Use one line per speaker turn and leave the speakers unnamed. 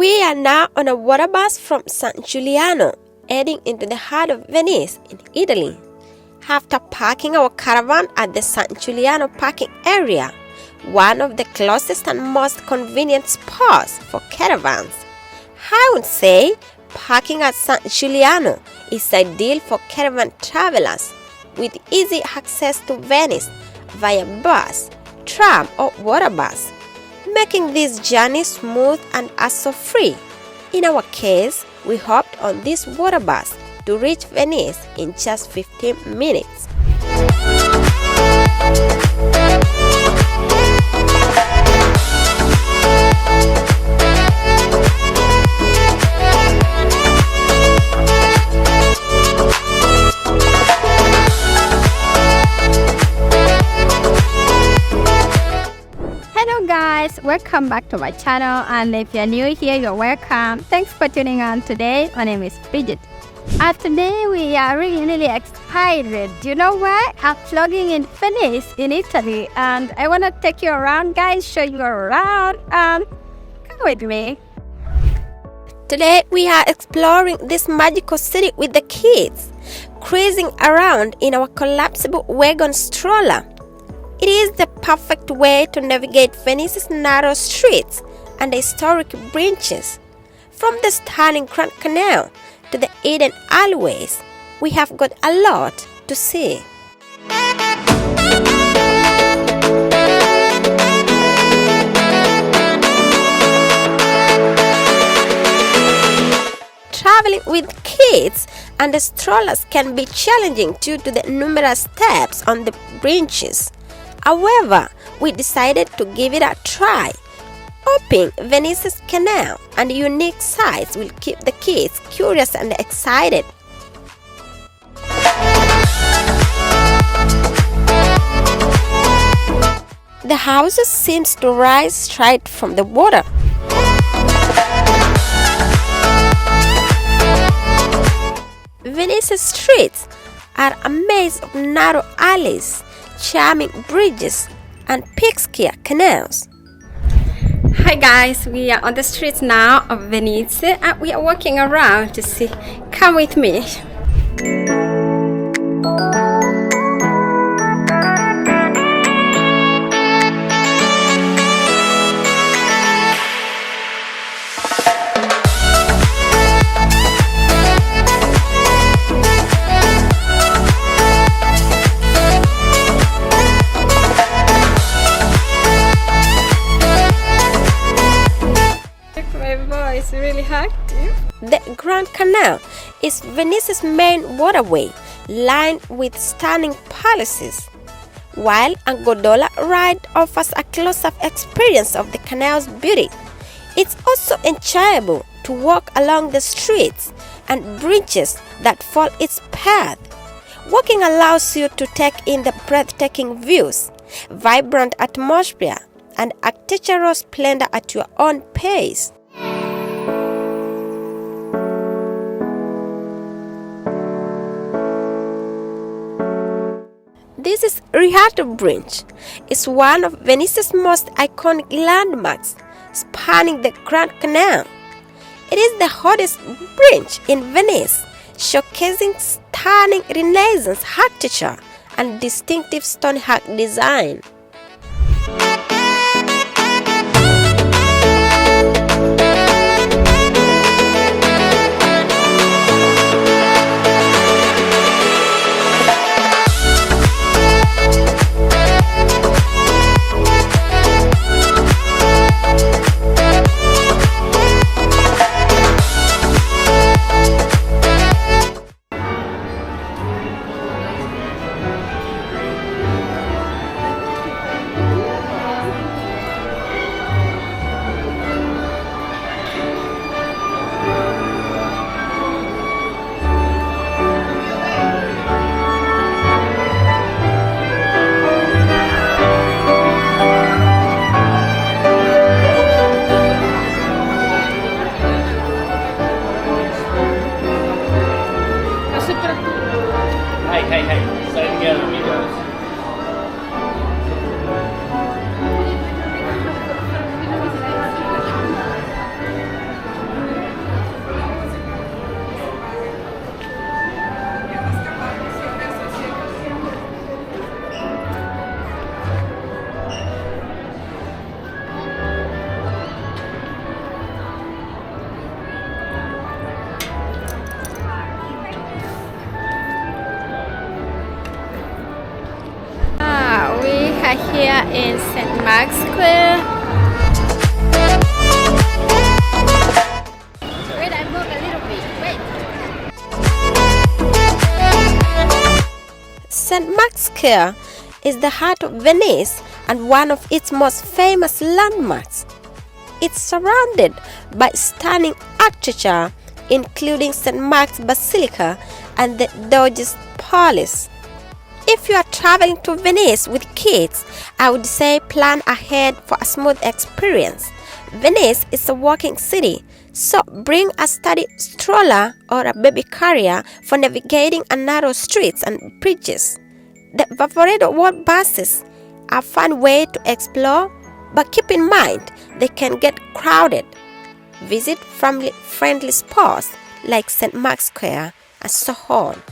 We are now on a water bus from San Giuliano, heading into the heart of Venice in Italy. After parking our caravan at the San Giuliano parking area, one of the closest and most convenient spots for caravans, I would say parking at San Giuliano is ideal for caravan travelers with easy access to Venice via bus, tram or water bus, making this journey smooth and hassle-free. In our case, we hopped on this water bus to reach Venice in just 15 minutes.
Hello guys, welcome back to my channel, and if you're new here, you're welcome. Thanks for tuning on today. My name is Brigy. Today we are really excited. You know what? I'm vlogging in Venice in Italy, and I want to take you around guys, show you around. Come with me.
Today we are exploring this magical city with the kids, cruising around in our collapsible wagon stroller. It is the perfect way to navigate Venice's narrow streets and historic bridges. From the stunning Grand Canal to the hidden alleyways, we have got a lot to see. Traveling with kids and the strollers can be challenging due to the numerous steps on the bridges. However, we decided to give it a try, hoping Venice's canal and unique sights will keep the kids curious and excited. The houses seem to rise straight from the water. Venice's streets are a maze of narrow alleys, charming bridges, and picturesque canals.
Hi guys, we are on the streets now of Venice and we are walking around to see. Come with me. It's really active.
The Grand Canal is Venice's main waterway, lined with stunning palaces, while a gondola ride offers a close-up experience of the canal's beauty. It's also enjoyable to walk along the streets and bridges that follow its path. Walking allows you to take in the breathtaking views, vibrant atmosphere, and architectural splendor at your own pace. This is Rialto Bridge. It's one of Venice's most iconic landmarks, spanning the Grand Canal. It is the hottest bridge in Venice, showcasing stunning Renaissance architecture and distinctive stonework design.
Mark's Square. Wait, I move a little bit. Wait.
St. Mark's Square is the heart of Venice and one of its most famous landmarks. It's surrounded by stunning architecture, including St. Mark's Basilica and the Doge's Palace. If you are traveling to Venice with kids, I would say plan ahead for a smooth experience. Venice is a walking city, so bring a study stroller or a baby carrier for navigating a narrow streets and bridges. The Vaporedo waterbuses are a fun way to explore, but keep in mind they can get crowded. Visit family-friendly spots like St. Mark's Square and so on.